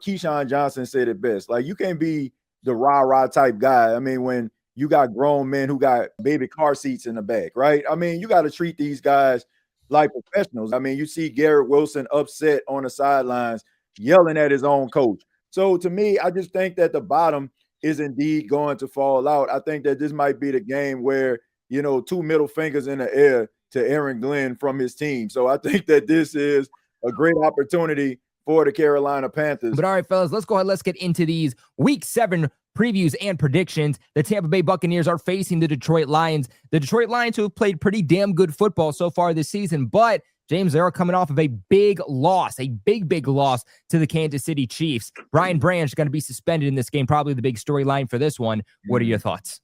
Keyshawn Johnson said it best. Like, you can't be the rah-rah type guy. I mean, when you got grown men who got baby car seats in the back, right? I mean, you got to treat these guys like professionals. I mean, you see Garrett Wilson upset on the sidelines, yelling at his own coach. So to me, I just think that the bottom is indeed going to fall out. I think that this might be the game where, you know, 2 middle fingers in the air to Aaron Glenn from his team. So I think that this is a great opportunity for the Carolina Panthers. But all right, fellas, let's go ahead. Let's get into these Week 7 previews and predictions. The Tampa Bay Buccaneers are facing the Detroit Lions. The Detroit Lions, who have played pretty damn good football so far this season, but James, they are coming off of a big loss, a big loss to the Kansas City Chiefs. Brian Branch going to be suspended in this game, probably the big storyline for this one. What are your thoughts?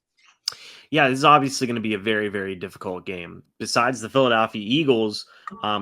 Yeah, this is obviously going to be a very, very difficult game. Besides the Philadelphia Eagles,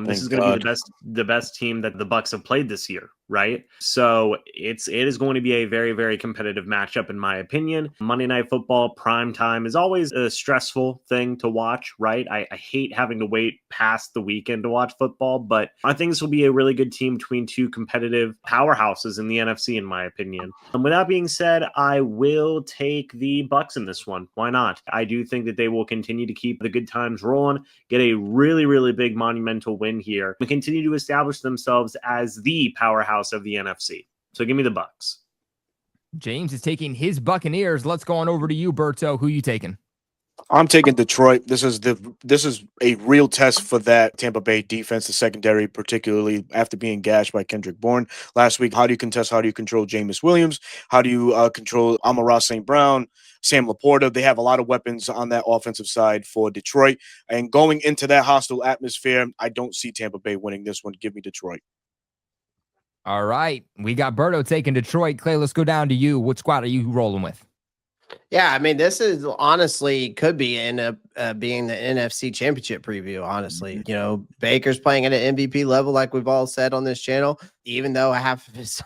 this is going to be the best team that the Bucs have played this year, right? So it is going to be a very, very competitive matchup, in my opinion. Monday Night Football prime time is always a stressful thing to watch, right? I hate having to wait past the weekend to watch football, but I think this will be a really good team between two competitive powerhouses in the NFC, in my opinion. And with that being said, I will take the Bucs in this one. Why not? I do think that they will continue to keep the good times rolling, get a really, really big monumental win here, and continue to establish themselves as the powerhouse of the NFC. So give me the Bucs. James is taking his Buccaneers. Let's go on over to you, Berto. Who are you taking? I'm taking Detroit. This is a real test for that Tampa Bay defense, the secondary, particularly after being gashed by Kendrick Bourne last week. How do you contest? How do you control Jameis Williams? How do you control Amon-Ra St. Brown, Sam Laporta? They have a lot of weapons on that offensive side for Detroit. And going into that hostile atmosphere, I don't see Tampa Bay winning this one. Give me Detroit. All right. We got Berto taking Detroit. Clay, let's go down to you. What squad are you rolling with? Yeah, I mean, this is honestly could be end up being the NFC Championship preview, honestly. Mm-hmm. You know, Baker's playing at an MVP level, like we've all said on this channel, even though half of his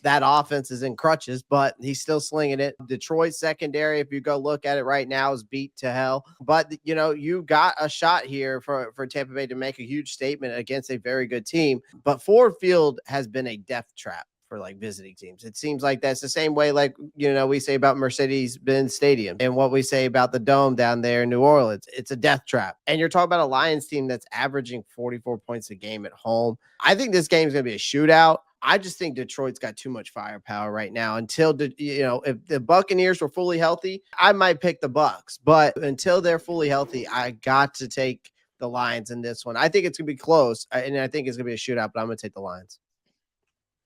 that offense is in crutches, but he's still slinging it. Detroit secondary, if you go look at it right now, is beat to hell. But, you know, you got a shot here for Tampa Bay to make a huge statement against a very good team. But Ford Field has been a death trap for like visiting teams. It seems like that's the same way, like, you know, we say about Mercedes-Benz Stadium and what we say about the Dome down there in New Orleans. It's a death trap. And you're talking about a Lions team that's averaging 44 points a game at home. I think this game is going to be a shootout. I just think Detroit's got too much firepower right now until, you know, if the Buccaneers were fully healthy, I might pick the Bucs. But until they're fully healthy, I got to take the Lions in this one. I think it's going to be close, and I think it's going to be a shootout, but I'm going to take the Lions.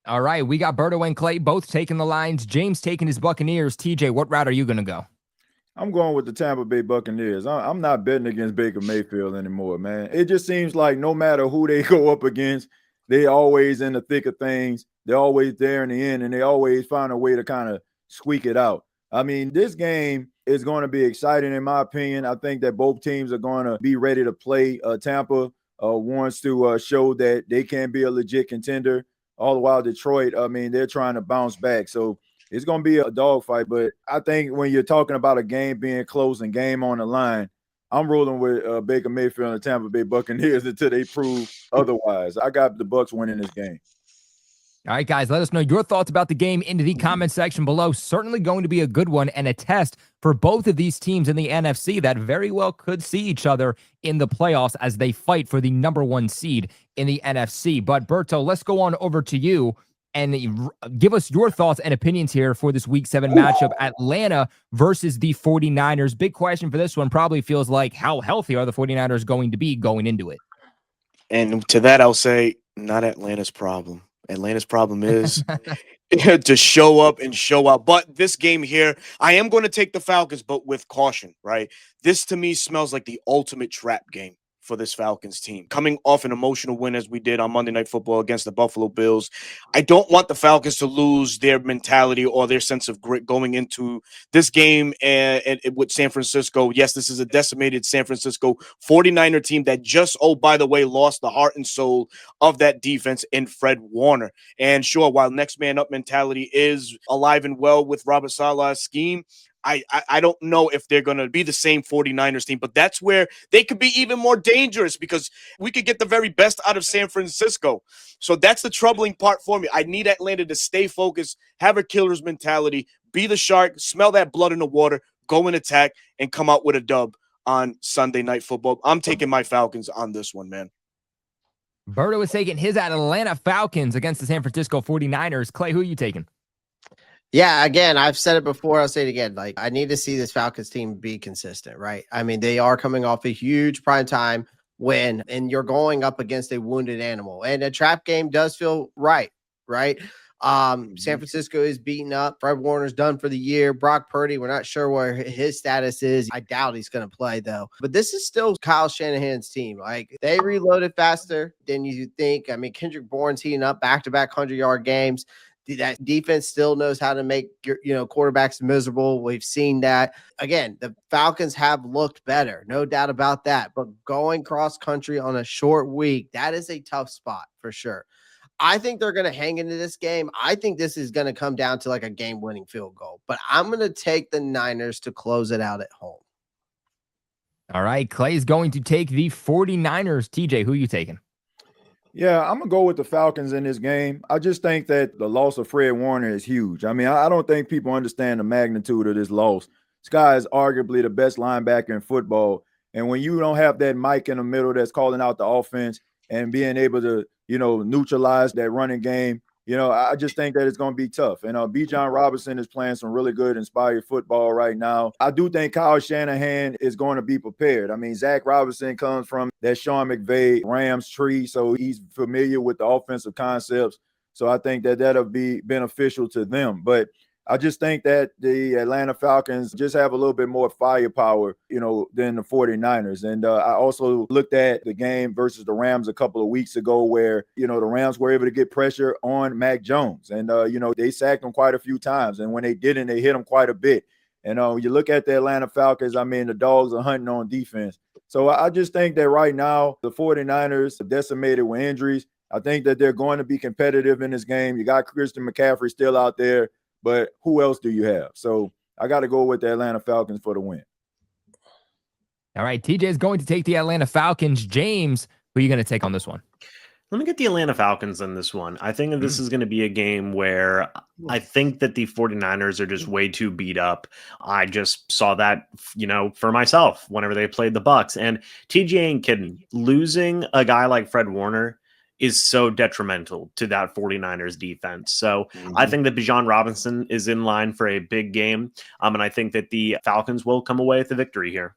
All right, we got Berto and Clay both taking the Lions. James taking his Buccaneers. TJ, what route are you going to go? I'm going with the Tampa Bay Buccaneers. I'm not betting against Baker Mayfield anymore, man. It just seems like no matter who they go up against, they always in the thick of things. They're always there in the end, and they always find a way to kind of squeak it out. I mean, this game is going to be exciting, in my opinion. I think that both teams are going to be ready to play. Tampa wants to show that they can be a legit contender. All the while, Detroit, I mean, they're trying to bounce back. So it's going to be a dogfight. But I think when you're talking about a game being close and game on the line, I'm rolling with Baker Mayfield and the Tampa Bay Buccaneers until they prove otherwise. I got the Bucs winning this game. All right, guys, let us know your thoughts about the game into the comment section below. Certainly going to be a good one and a test for both of these teams in the NFC that very well could see each other in the playoffs as they fight for the #1 seed in the NFC. But Berto, let's go on over to you and give us your thoughts and opinions here for this Week 7 matchup, Atlanta versus the 49ers. Big question for this one probably feels like, how healthy are the 49ers going to be going into it? And to that, I'll say, not Atlanta's problem. Atlanta's problem is to show up and show out. But this game here, I am going to take the Falcons, but with caution, right? This, to me, smells like the ultimate trap game for this Falcons team. Coming off an emotional win as we did on Monday Night Football against the Buffalo Bills, I don't want the Falcons to lose their mentality or their sense of grit going into this game and with San Francisco. Yes, this is a decimated San Francisco 49er team that just, oh, by the way, lost the heart and soul of that defense in Fred Warner. And sure, while next man up mentality is alive and well with Robert Saleh's scheme, I don't know if they're going to be the same 49ers team, but that's where they could be even more dangerous because we could get the very best out of San Francisco. So that's the troubling part for me. I need Atlanta to stay focused, have a killer's mentality, be the shark, smell that blood in the water, go and attack, and come out with a dub on Sunday Night Football. I'm taking my Falcons on this one, man. Berto is taking his Atlanta Falcons against the San Francisco 49ers. Clay, who are you taking? Yeah, again, I've said it before. I'll say it again. Like, I need to see this Falcons team be consistent, right? I mean, they are coming off a huge primetime win, and you're going up against a wounded animal. And a trap game does feel right? San Francisco is beaten up. Fred Warner's done for the year. Brock Purdy, we're not sure where his status is. I doubt he's going to play, though. But this is still Kyle Shanahan's team. Like, they reloaded faster than you think. I mean, Kendrick Bourne's heating up back-to-back 100-yard games. That defense still knows how to make your, quarterbacks miserable. We've seen that. Again, the Falcons have looked better, no doubt about that. But going cross country on a short week, that is a tough spot for sure. I think they're going to hang into this game. I think this is going to come down to like a game-winning field goal. But I'm going to take the Niners to close it out at home. All right, Clay's going to take the 49ers. TJ, who are you taking? Yeah, I'm going to go with the Falcons in this game. I just think that the loss of Fred Warner is huge. I mean, I don't think people understand the magnitude of this loss. This guy is arguably the best linebacker in football. And when you don't have that Mike in the middle that's calling out the offense and being able to, neutralize that running game, I just think that it's going to be tough. And Bijan Robinson is playing some really good, inspired football right now. I do think Kyle Shanahan is going to be prepared. I mean, Zach Robinson comes from that Sean McVay Rams tree, so he's familiar with the offensive concepts. So I think that that'll be beneficial to them. But I just think that the Atlanta Falcons just have a little bit more firepower, than the 49ers. And I also looked at the game versus the Rams a couple of weeks ago where, the Rams were able to get pressure on Mac Jones. And, they sacked him quite a few times. And when they didn't, they hit him quite a bit. And you look at the Atlanta Falcons, I mean, the dogs are hunting on defense. So I just think that right now the 49ers are decimated with injuries. I think that they're going to be competitive in this game. You got Christian McCaffrey still out there. But who else do you have? So I got to go with the Atlanta Falcons for the win. All right, TJ is going to take the Atlanta Falcons. James, who are you going to take on this one? Let me get the Atlanta Falcons in this one. I think that this is going to be a game where I think that the 49ers are just way too beat up. I just saw that, for myself whenever they played the Bucs. And TJ ain't kidding. Losing a guy like Fred Warner is so detrimental to that 49ers defense. So I think that Bijan Robinson is in line for a big game. And I think that the Falcons will come away with the victory here.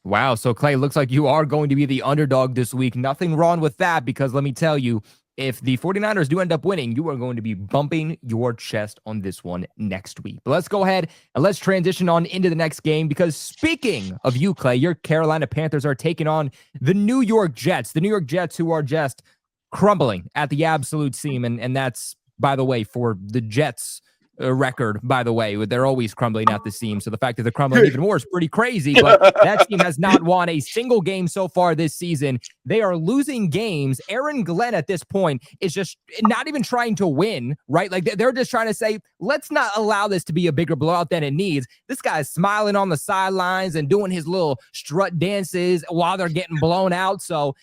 Wow. So Clay, looks like you are going to be the underdog this week. Nothing wrong with that, because let me tell you, if the 49ers do end up winning, you are going to be bumping your chest on this one next week. But let's go ahead and let's transition on into the next game, because speaking of you, Clay, your Carolina Panthers are taking on the New York Jets. The New York Jets, who are just crumbling at the absolute seam. And that's, by the way, for the Jets record, by the way, they're always crumbling at the seam. So the fact that they're crumbling even more is pretty crazy. But that team has not won a single game so far this season. They are losing games. Aaron Glenn at this point is just not even trying to win, right? Like, they're just trying to say, let's not allow this to be a bigger blowout than it needs. This guy's smiling on the sidelines and doing his little strut dances while they're getting blown out. So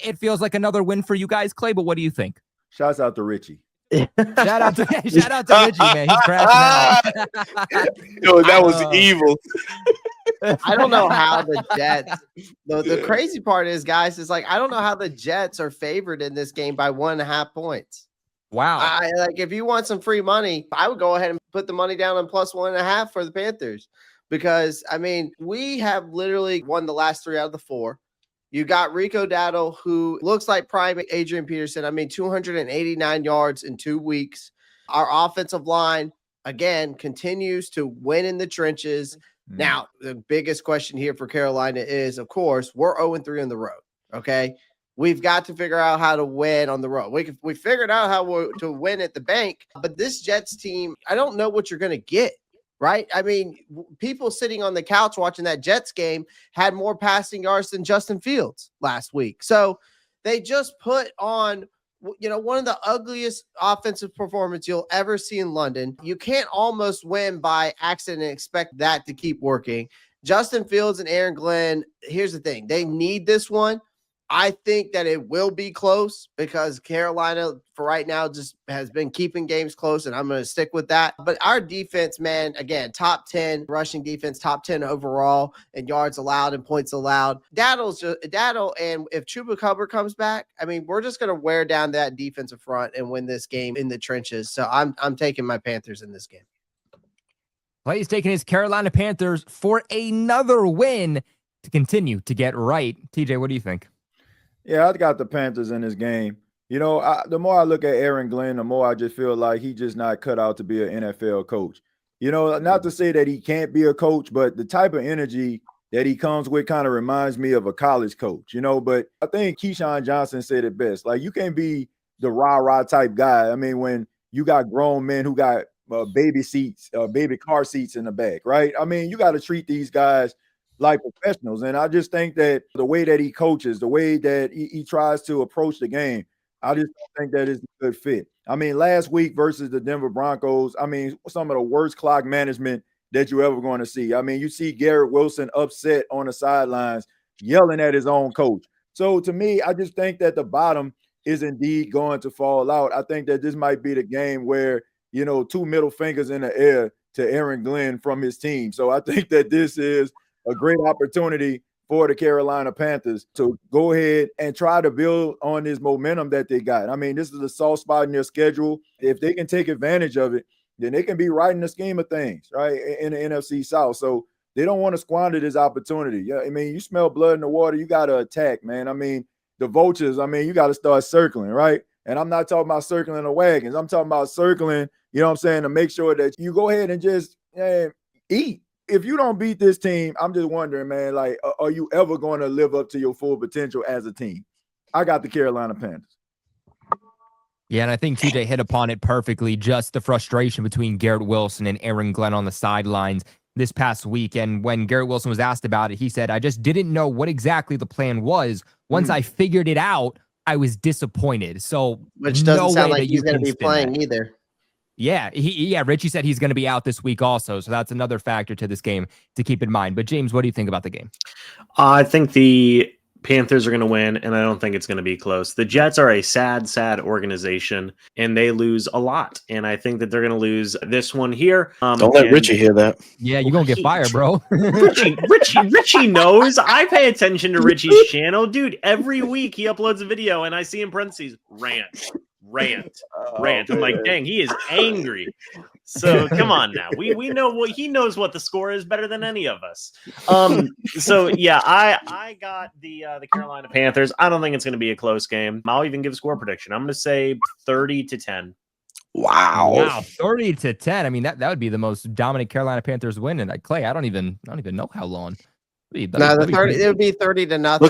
it feels like another win for you guys, Clay. But what do you think? Shouts out to Richie. Shout out to Richie, man. He's crashing out. Yo, that was evil. I don't know how the Jets. The crazy part is, guys, is like, I don't know how the Jets are favored in this game by 1.5 points. Wow. If you want some free money, I would go ahead and put the money down on plus 1.5 for the Panthers, because I mean, we have literally won the last 3 out of the 4. You got Rico Dowdle, who looks like prime Adrian Peterson. I mean, 289 yards in 2 weeks. Our offensive line, again, continues to win in the trenches. Now, the biggest question here for Carolina is, of course, we're 0-3 on the road, okay? We've got to figure out how to win on the road. We figured out how to win at the bank, but this Jets team, I don't know what you're going to get. Right? I mean, people sitting on the couch watching that Jets game had more passing yards than Justin Fields last week. So they just put on one of the ugliest offensive performance you'll ever see in London. You can't almost win by accident and expect that to keep working. Justin Fields and Aaron Glenn, here's the thing. They need this one. I think that it will be close because Carolina, for right now, just has been keeping games close, and I'm going to stick with that. But our defense, man, again, top 10 rushing defense, top 10 overall in yards allowed and points allowed. Daddle, and if Chuba Hubbard comes back, I mean, we're just going to wear down that defensive front and win this game in the trenches. So I'm taking my Panthers in this game. Clay's taking his Carolina Panthers for another win to continue to get right. TJ, what do you think? Yeah, I got the Panthers in this game. The more I look at Aaron Glenn, the more I just feel like he's just not cut out to be an NFL coach. Not to say that he can't be a coach, but the type of energy that he comes with kind of reminds me of a college coach, But I think Keyshawn Johnson said it best. Like, you can't be the rah-rah type guy. I mean, when you got grown men who got baby car seats in the back, right? I mean, you got to treat these guys like professionals. And I just think that the way that he coaches, the way that he tries to approach the game, I just don't think that is a good fit. I mean, last week versus the Denver Broncos, I mean, some of the worst clock management that you're ever going to see. I mean, you see Garrett Wilson upset on the sidelines, yelling at his own coach. So to me, I just think that the bottom is indeed going to fall out. I think that this might be the game where, two middle fingers in the air to Aaron Glenn from his team. So I think that this is a great opportunity for the Carolina Panthers to go ahead and try to build on this momentum that they got. I mean, this is a soft spot in their schedule. If they can take advantage of it, then they can be right in the scheme of things, right, in the NFC South. So they don't want to squander this opportunity. Yeah, I mean, you smell blood in the water, you got to attack, man. I mean, the vultures, I mean, you got to start circling, right? And I'm not talking about circling the wagons. I'm talking about circling, to make sure that you go ahead and just eat. If you don't beat this team, I'm just wondering, man, like, are you ever going to live up to your full potential as a team? I got the Carolina Panthers. Yeah, and I think TJ hit upon it perfectly, just the frustration between Garrett Wilson and Aaron Glenn on the sidelines this past week. And when Garrett Wilson was asked about it, he said, I just didn't know what exactly the plan was. Once I figured it out, I was disappointed. So which doesn't sound like he's going to be playing either. Yeah, Richie said he's going to be out this week also, so that's another factor to this game to keep in mind. But James, what do you think about the game? I think the Panthers are going to win, and I don't think it's going to be close. The Jets are a sad, sad organization, and they lose a lot. And I think that they're going to lose this one here. Don't let Richie hear that. Yeah, you're going to get fired, bro. Richie knows. I pay attention to Richie's channel. Dude, every week he uploads a video, and I see in parentheses, rant. I'm like, dang, he is angry. So come on now. We know what he knows what the score is better than any of us. So yeah, I got the Carolina Panthers. I don't think it's gonna be a close game. I'll even give a score prediction. I'm gonna say 30-10. Wow. 30-10. I mean, that would be the most dominant Carolina Panthers win. And Clay, I don't even know how long. It would be 30-0.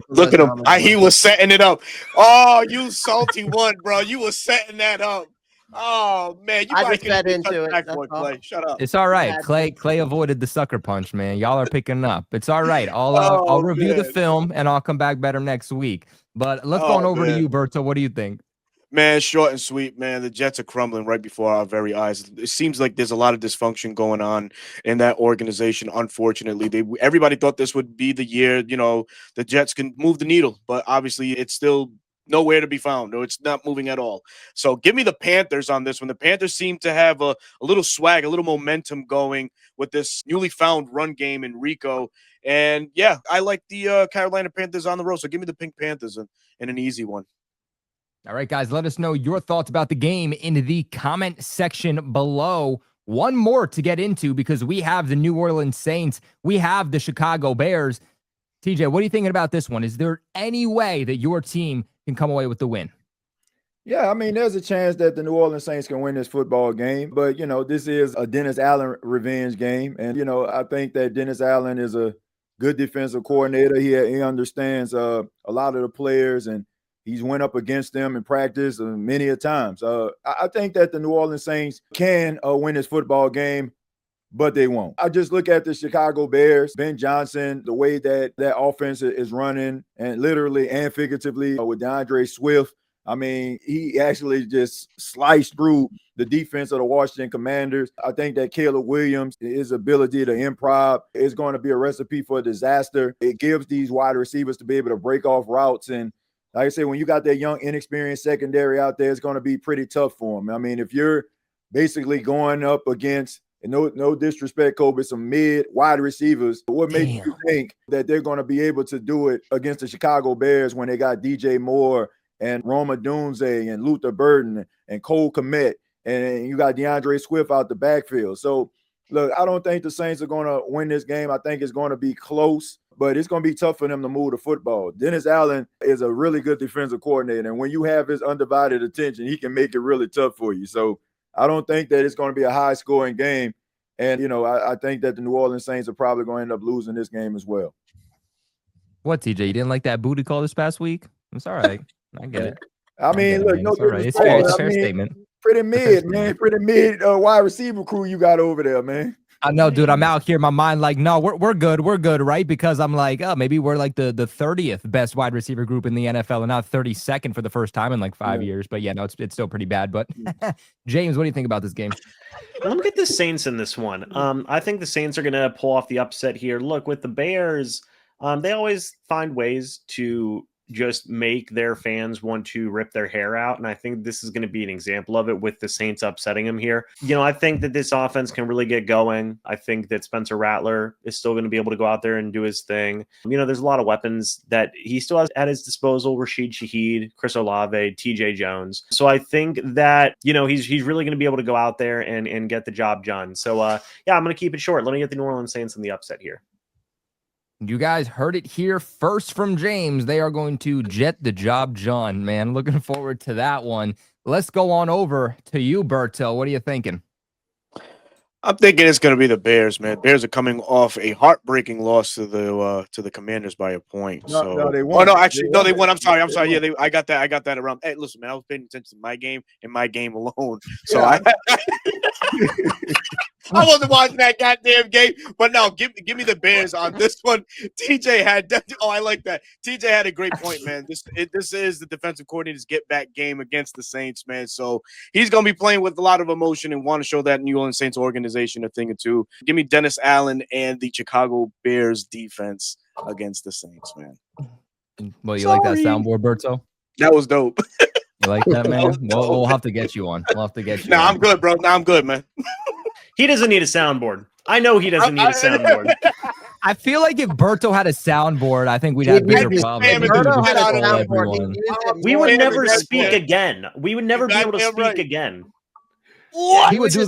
Look at him. He was setting it up. Oh, you salty one, bro. You was setting that up. Oh man, I just fed into it. Clay. Shut up. It's all right. Clay avoided the sucker punch, man. Y'all are picking up. It's all right. I'll review the film and I'll come back better next week. But let's go on over to you, Berto. What do you think? Man, short and sweet, man. The Jets are crumbling right before our very eyes. It seems like there's a lot of dysfunction going on in that organization. Unfortunately, everybody thought this would be the year, the Jets can move the needle, but obviously it's still nowhere to be found. No, it's not moving at all. So give me the Panthers on this one. The Panthers seem to have a little swag, a little momentum going with this newly found run game in Rico. And yeah, I like the Carolina Panthers on the road. So give me the Pink Panthers and an easy one. All right, guys, let us know your thoughts about the game in the comment section below. One more to get into because we have the New Orleans Saints. We have the Chicago Bears. TJ, what are you thinking about this one? Is there any way that your team can come away with the win? Yeah, I mean, there's a chance that the New Orleans Saints can win this football game. But, this is a Dennis Allen revenge game. And, I think that Dennis Allen is a good defensive coordinator. He understands a lot of the players, and he's went up against them in practice many a times. I think that the New Orleans Saints can win this football game, but they won't. I just look at the Chicago Bears, Ben Johnson, the way that offense is running, and literally and figuratively with DeAndre Swift. I mean, he actually just sliced through the defense of the Washington Commanders. I think that Caleb Williams, his ability to improv is going to be a recipe for disaster. It gives these wide receivers to be able to break off routes. And like I said, when you got that young, inexperienced secondary out there, it's going to be pretty tough for them. I mean, if you're basically going up against, and no disrespect, Kobe, some mid wide receivers, what makes you think that they're going to be able to do it against the Chicago Bears when they got DJ Moore and Roma Dunze and Luther Burden and Cole Kmet, and you got DeAndre Swift out the backfield? So, look, I don't think the Saints are going to win this game. I think it's going to be close, but it's going to be tough for them to move the football. Dennis Allen is a really good defensive coordinator, and when you have his undivided attention, he can make it really tough for you. So I don't think that it's going to be a high-scoring game, and, I think that the New Orleans Saints are probably going to end up losing this game as well. What, TJ? You didn't like that booty call this past week? It's all right. I get it. I mean, look, no disrespect. It's fair. It's a fair statement. Pretty mid, man. Pretty mid wide receiver crew you got over there, man. I know, dude. I'm out here. My mind like, no, we're good. We're good, right? Because I'm like, oh, maybe we're like the 30th best wide receiver group in the NFL and not 32nd for the first time in like 5 years. But yeah, no, it's still pretty bad. But James, what do you think about this game? Let me get the Saints in this one. I think the Saints are going to pull off the upset here. Look, with the Bears, they always find ways to just make their fans want to rip their hair out. And I think this is going to be an example of it with the Saints upsetting them here. I think that this offense can really get going. I think that Spencer Rattler is still going to be able to go out there and do his thing. There's a lot of weapons that he still has at his disposal. Rashid Shaheed, Chris Olave, TJ Jones. So I think that, he's really going to be able to go out there and get the job done. So I'm going to keep it short. Let me get the New Orleans Saints in the upset here. You guys heard it here first from James. They are going to get the job done, man. Looking forward to that one. Let's go on over to you, Berto. What are you thinking? I'm thinking it's going to be the Bears, man. Bears are coming off a heartbreaking loss to the Commanders by a point. No, they won. Oh no, actually, no, they won. I'm sorry. Yeah, I got that around. Hey, listen, man, I was paying attention to my game and my game alone. So I wasn't watching that goddamn game. But no, give me the Bears on this one. TJ had. Oh, I like that. TJ had a great point, man. This is the defensive coordinator's get back game against the Saints, man. So he's going to be playing with a lot of emotion and want to show that New Orleans Saints organization a thing or two. Give me Dennis Allen and the Chicago Bears defense against the Saints, man. Well, you like that soundboard, Berto? That was dope. You like that, man? We'll have to get you on. We'll have to get you on. I'm good, bro. I'm good, man. He doesn't need a soundboard. I know he doesn't need a soundboard. I feel like if Berto had a soundboard, I think we'd have bigger problems. We would never speak again. We would never be able to speak again. He would do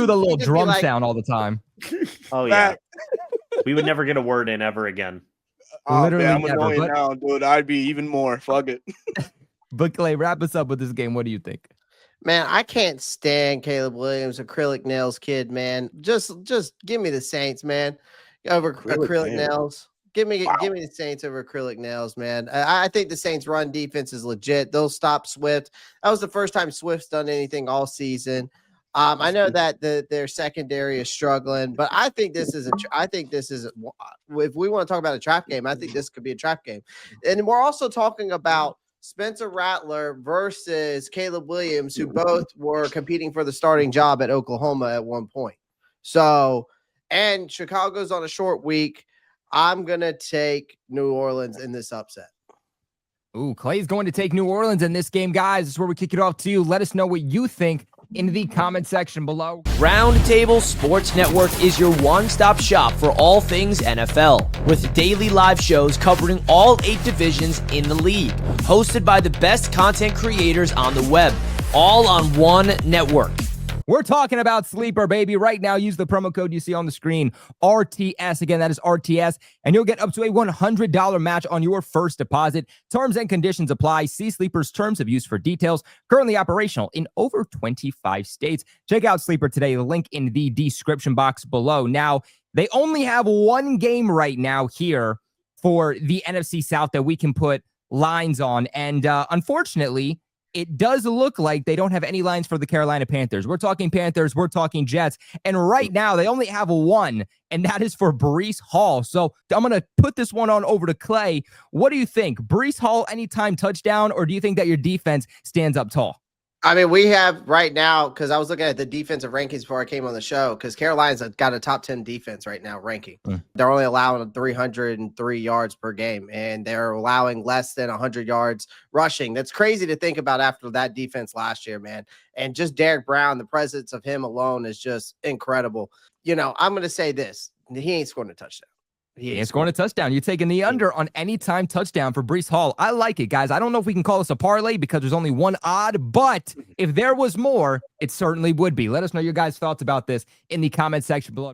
the little drum sound all the time. Oh yeah. We would never get a word in ever again. Literally man, I'm never. annoying now, dude. I'd be even more. Fuck it. But Clay, wrap us up with this game. What do you think? Man, I can't stand Caleb Williams, acrylic nails kid, man. Just give me the Saints, man. Over acrylic nails. Give me the Saints over acrylic nails, man. I think the Saints' run defense is legit. They'll stop Swift. That was the first time Swift's done anything all season. I know that their secondary is struggling, but I think this is if we want to talk about a trap game, I think this could be a trap game. And we're also talking about Spencer Rattler versus Caleb Williams, who both were competing for the starting job at Oklahoma at one point. So, and Chicago's on a short week. I'm going to take New Orleans in this upset. Ooh, Clay's going to take New Orleans in this game, guys. This is where we kick it off to you. Let us know what you think in the comment section below. Roundtable Sports Network is your one-stop shop for all things NFL, with daily live shows covering all 8 divisions in the league, hosted by the best content creators on the web, all on one network. We're talking about Sleeper, baby. Right now, use the promo code you see on the screen, RTS. Again, that is RTS, and you'll get up to a $100 match on your first deposit. Terms and conditions apply. See Sleeper's terms of use for details. Currently operational in over 25 states. Check out Sleeper today. The link in the description box below. Now, they only have one game right now here for the NFC South that we can put lines on, and unfortunately, it does look like they don't have any lines for the Carolina Panthers. We're talking Panthers, we're talking Jets, and right now they only have one, and that is for Breece Hall. So I'm going to put this one on over to Clay. What do you think? Breece Hall anytime touchdown, or do you think that your defense stands up tall? I mean, we have right now, because I was looking at the defensive rankings before I came on the show, because Carolina's got a top 10 defense right now ranking. They're only allowing 303 yards per game, and they're allowing less than 100 yards rushing. That's crazy to think about after that defense last year, man. And just Derek Brown, the presence of him alone is just incredible. You know, I'm going to say this. He ain't scoring a touchdown. He ain't scoring a touchdown. You're taking the under on any time touchdown for Breece Hall. I like it, guys. I don't know if we can call this a parlay because there's only one odd, but if there was more, it certainly would be. Let us know your guys' thoughts about this in the comment section below.